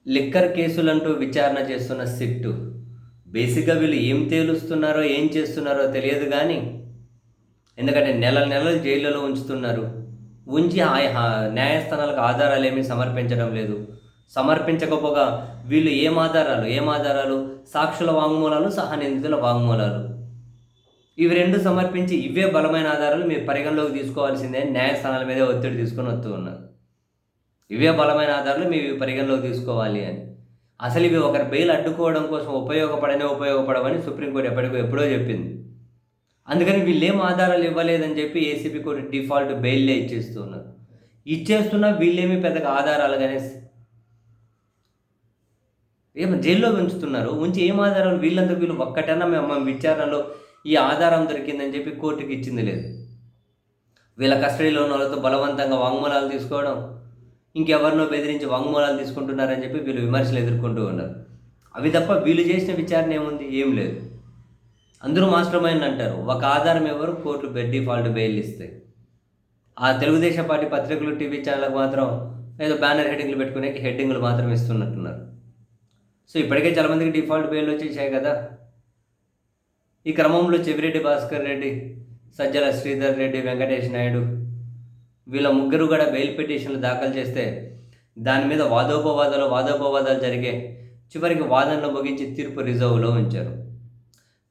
Liquor కేసులంటూ విచారణ చేస్తున్న sit. బేసిక్‌గా వీళ్ళు ఏం తేలుస్తున్నారో, ఏం చేస్తున్నారో తెలియదు గానీ, ఎందుకంటే నెలలు నెలలు జైల్లలో ఉంచుతున్నారు. ఉంచి న్యాయస్థానాలకు ఆధారాలేమీ సమర్పించడం లేదు. సమర్పించకపోగా వీళ్ళు ఏం ఆధారాలు? సాక్షుల వాంగ్మూలాలు, సహా నిందితుల వాంగ్మూలాలు. ఇవి 2 సమర్పించి ఇవే బలమైన ఆధారాలు మీరు పరిగణలోకి తీసుకోవాల్సిందే అని న్యాయస్థానాల మీదే ఒత్తిడి తీసుకొని వస్తూ ఉన్నారు. ఇవే బలమైన ఆధారాలు మీరు పరిగణలోకి తీసుకోవాలి అని. అసలు ఇవి ఒకరి బెయిల్ అడ్డుకోవడం కోసం ఉపయోగపడవని సుప్రీంకోర్టు ఎప్పుడో చెప్పింది. అందుకని వీళ్ళేం ఆధారాలు ఇవ్వలేదని చెప్పి ఏసీబీ కోర్టు డిఫాల్ట్ బెయిల్లే ఇచ్చేస్తూ ఉన్నారు. ఇచ్చేస్తున్నా వీళ్ళేమీ పెద్దగా ఆధారాలుగానే ఏమో జైల్లో ఉంచుతున్నారు. ఉంచి ఏం ఆధారాలు వీళ్ళు ఒక్కటన్నా మేము విచారణలో ఈ ఆధారం దొరికిందని చెప్పి కోర్టుకి ఇచ్చింది లేదు. వీళ్ళ కస్టడీలో ఉన్న వాళ్ళతో బలవంతంగా వాంగ్మూలాలు తీసుకోవడం, ఇంకెవరినో బెదిరించి వాంగ్మూలాలు తీసుకుంటున్నారని చెప్పి వీళ్ళు విమర్శలు ఎదుర్కొంటూ ఉన్నారు. అవి తప్ప వీళ్ళు చేసిన విచారణ ఏముంది? ఏం లేదు. అందరూ మాస్టర్ మైండ్ అంటారు. ఒక ఆధారం ఎవరు? కోర్టు డిఫాల్ట్ బెయిల్ ఇస్తాయి. ఆ తెలుగుదేశం పార్టీ పత్రికలు, టీవీ ఛానళ్ళకు మాత్రం ఏదో బ్యానర్ హెడ్డింగ్లు పెట్టుకునే హెడ్డింగ్లు మాత్రం ఇస్తున్నట్టున్నారు. సో ఇప్పటికే చాలామందికి డిఫాల్ట్ బెయిల్ వచ్చేసాయి కదా. ఈ క్రమంలో చెవిరెడ్డి భాస్కర్ రెడ్డి, సజ్జల శ్రీధర్ రెడ్డి, వెంకటేష్ నాయుడు వీళ్ళ ముగ్గురు కూడా బెయిల్ పిటిషన్లు దాఖలు చేస్తే దాని మీద వాదోపవాదాలు జరిగే చివరికి వాదనలు ముగించి తీర్పు రిజర్వ్లో ఉంచారు.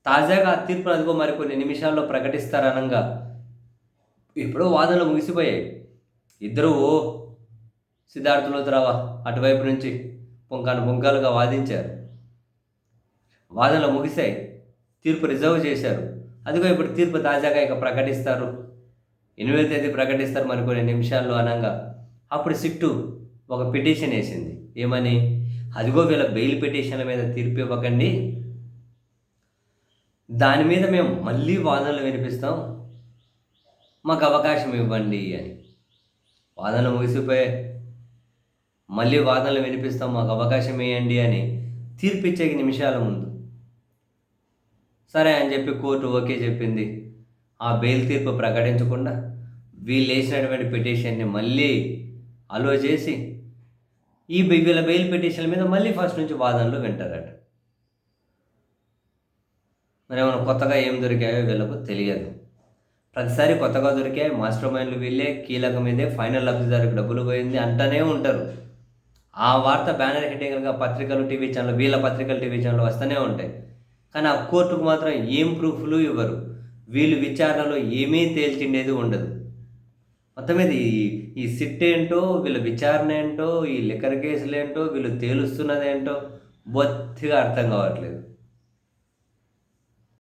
తాజాగా ఆ తీర్పును అదిగో మరికొన్ని నిమిషాల్లో ప్రకటిస్తారనంగా ఎప్పుడో వాదనలు ముగిసిపోయాయి. ఇద్దరు సిద్ధార్థ లూథ్రావా అటువైపు నుంచి పుంకాలుగా వాదించారు. వాదనలు ముగిశాయి, తీర్పు రిజర్వ్ చేశారు. అదిగో ఇప్పుడు తీర్పు తాజాగా ఇక ప్రకటిస్తారు, 8వ తేదీ ప్రకటిస్తారు మరికొన్ని నిమిషాల్లో అనంగా అప్పుడు సిట్టు ఒక పిటిషన్ వేసింది. ఏమని? అదిగో వీళ్ళ బెయిల్ పిటిషన్ల మీద తీర్పు ఇవ్వకండి, దాని మీద మేము మళ్ళీ వాదనలు వినిపిస్తాం, మాకు అవకాశం ఇవ్వండి అని. వాదనలు ముగిసిపోయి మళ్ళీ వాదనలు వినిపిస్తాం, మాకు అవకాశం ఇవ్వండి అని తీర్పు ఇచ్చే నిమిషాల ముందు సరే అని చెప్పి కోర్టు ఓకే చెప్పింది. ఆ బెయిల్ తీర్పు ప్రకటించకుండా వీళ్ళు వేసినటువంటి పిటిషన్ని మళ్ళీ అలో చేసి వీళ్ళ బెయిల్ పిటిషన్ల మీద మళ్ళీ ఫస్ట్ నుంచి వాదనలు వింటారట. మరి ఏమైనా కొత్తగా ఏం దొరికాయో వీళ్ళకు తెలియదు. ప్రతిసారి కొత్తగా దొరికాయి, మాస్టర్ మైండ్లు వీళ్ళే, కీలక మీదే, ఫైనల్ లబ్ధిదారులకు డబ్బులు పోయింది అంటూనే ఉంటారు. ఆ వార్త బ్యానర్ హెడ్డింగ్లుగా పత్రికలు, టీవీ ఛానల్, వీళ్ళ పత్రికలు, టీవీ ఛానల్ వస్తూనే ఉంటాయి. కానీ ఆ కోర్టుకు మాత్రం ఏం ప్రూఫ్లు ఇవ్వరు. వీళ్ళు విచారణలో ఏమీ తేల్చిండేది ఉండదు. మొత్తం మీద ఈ సిట్ ఏంటో, వీళ్ళ విచారణ ఏంటో, ఈ లిక్కర్ కేసులు ఏంటో, వీళ్ళు తేలుస్తున్నదేంటో బొత్తిగా అర్థం కావట్లేదు.